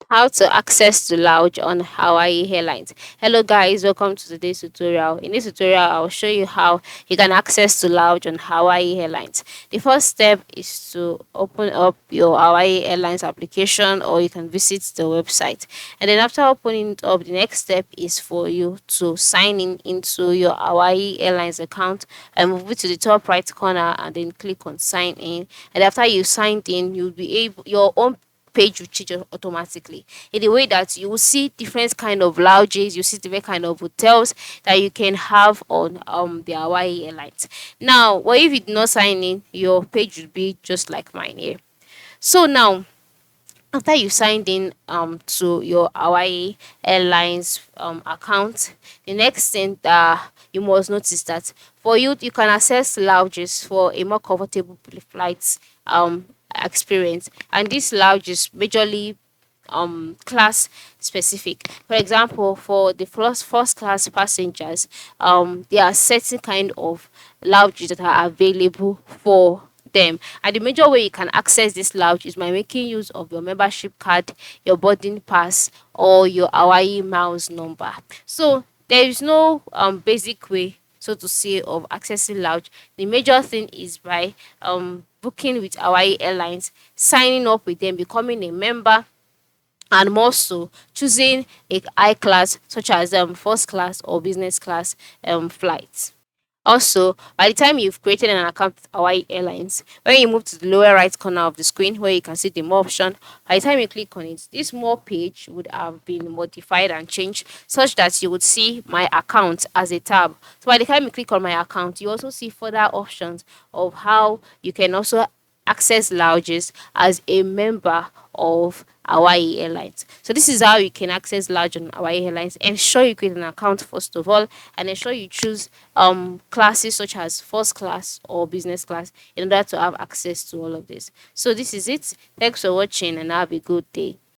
How to access the lounge on Hawaii Airlines. Hello guys, welcome to today's tutorial. In this tutorial, I'll show you how you can access the lounge on Hawaii Airlines. The first step is to open up your Hawaii Airlines application, or you can visit the website. And then after opening it up, the next step is for you to sign in into your Hawaii Airlines account and move it to the top right corner and then click on sign in. And after you signed in, you'll be able your own page will change automatically in the way that you will see different kind of lounges, you see different kind of hotels that you can have on the Hawaii Airlines. Now, what if you did not sign in? Your page would be just like mine here. So now, after you signed in to your Hawaii Airlines account, the next thing that you must notice that for you can access lounges for a more comfortable flights experience, and this lounge is majorly class specific. For example, for the first class passengers, there are certain kind of lounges that are available for them. And the major way you can access this lounge is by making use of your membership card, your boarding pass, or your Hawaii Miles number. So there is no basic way, so to say, of accessing lounge. The major thing is by booking with Hawaii Airlines, signing up with them, becoming a member, and more so choosing a high class such as first class or business class flights. Also, by the time you've created an account with Hawaii Airlines, when you move to the lower right corner of the screen where you can see the more option, by the time you click on it, this more page would have been modified and changed such that you would see my account as a tab. So by the time you click on my account, you also see further options of how you can also access lounges as a member of Hawaii Airlines. So this is how you can access lounge on Hawaii Airlines. Ensure you create an account first of all, and ensure you choose classes such as first class or business class in order to have access to all of this. So this is it. Thanks for watching and have a good day.